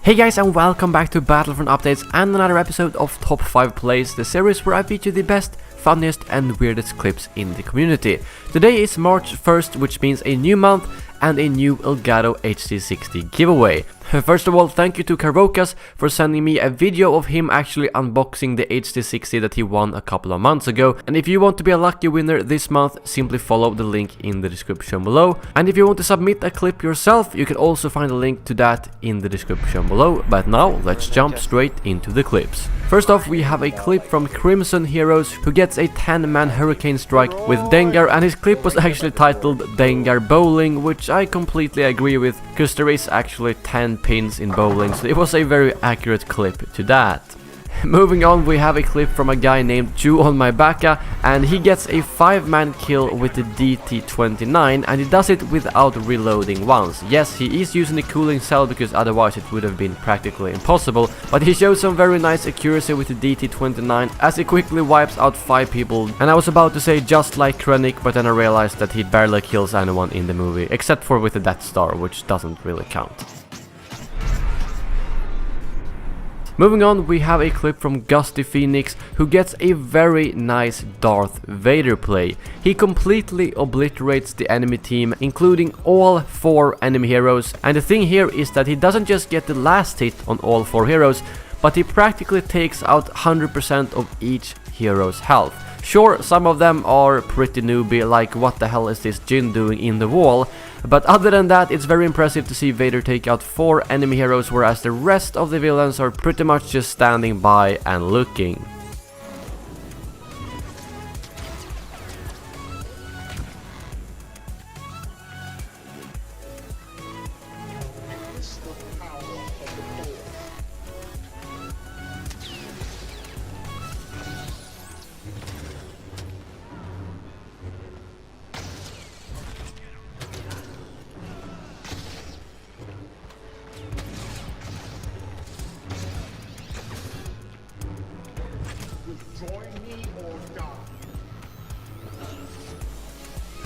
Hey guys, and welcome back to Battlefront updates and another episode of Top 5 Plays, the series where I feature the best, funniest and weirdest clips in the community. Today is March 1st, which means a new month and a new Elgato HD60 giveaway. First of all, thank you to Carvocas for sending me a video of him actually unboxing the HD60 that he won a couple of months ago. And if you want to be a lucky winner this month, simply follow the link in the description below. And if you want to submit a clip yourself, you can also find a link to that in the description below. But now, let's jump straight into the clips. First off, we have a clip from Crimson Heroes, who gets a 10-man hurricane strike with Dengar, and his clip was actually titled Dengar Bowling, which I completely agree with, because there is actually 10 pins in bowling, so it was a very accurate clip to that. Moving on, we have a clip from a guy named Jew on my backa, and he gets a 5-man kill with the DT29, and he does it without reloading once. Yes, he is using the cooling cell because otherwise it would have been practically impossible, but he shows some very nice accuracy with the DT29 as he quickly wipes out 5 people. And I was about to say just like Krennic, but then I realized that he barely kills anyone in the movie, except for with the Death Star, which doesn't really count. Moving on, we have a clip from Gusty Phoenix, who gets a very nice Darth Vader play. He completely obliterates the enemy team, including all 4 enemy heroes, and the thing here is that he doesn't just get the last hit on all 4 heroes, but he practically takes out 100% of each hero's health. Sure, some of them are pretty newbie, like what the hell is this Jin doing in the wall, but other than that, it's very impressive to see Vader take out 4 enemy heroes, whereas the rest of the villains are pretty much just standing by and looking.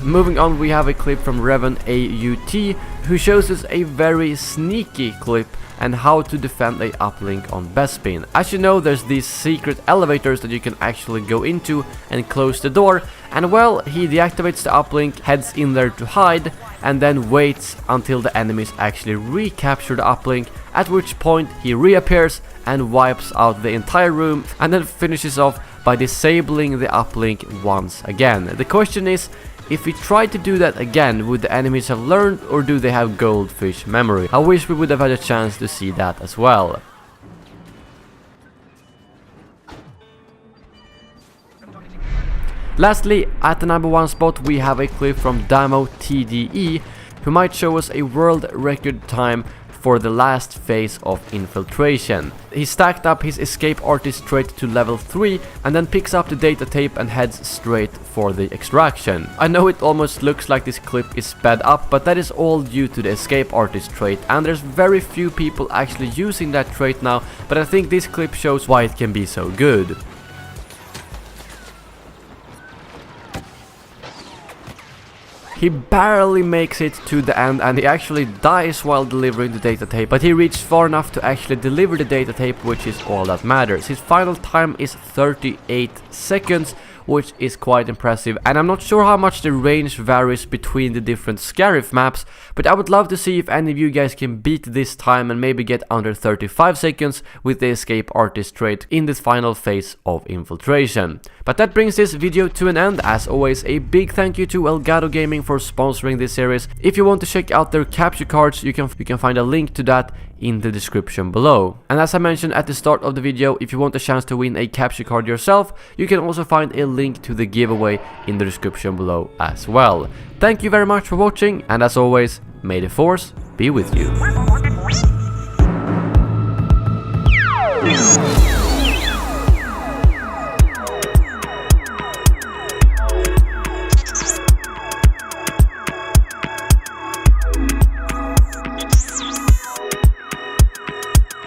Moving on, we have a clip from Revan AUT, who shows us a very sneaky clip and how to defend a uplink on Bespin. As you know, there's these secret elevators that you can actually go into and close the door, and well, he deactivates the uplink, heads in there to hide, and then waits until the enemies actually recapture the uplink, at which point he reappears and wipes out the entire room, and then finishes off by disabling the uplink once again. The question is, if we tried to do that again, would the enemies have learned, or do they have goldfish memory? I wish we would have had a chance to see that as well. Lastly, at the number 1 spot, we have a clip from Damo TDE, who might show us a world record time for the last phase of infiltration. He stacked up his escape artist trait to level 3 and then picks up the data tape and heads straight for the extraction. I know it almost looks like this clip is sped up, but that is all due to the escape artist trait, and there's very few people actually using that trait now, but I think this clip shows why it can be so good. He barely makes it to the end, and he actually dies while delivering the data tape, but he reached far enough to actually deliver the data tape, which is all that matters. His final time is 38 seconds, which is quite impressive, and I'm not sure how much the range varies between the different Scarif maps, but I would love to see if any of you guys can beat this time and maybe get under 35 seconds with the escape artist trait in this final phase of infiltration. But that brings this video to an end. As always, a big thank you to Elgato Gaming for sponsoring this series. If you want to check out their capture cards, you can find a link to that in the description below. And as I mentioned at the start of the video, if you want a chance to win a capture card yourself, you can also find a link to the giveaway in the description below as well. Thank you very much for watching, and as always, may the Force be with you.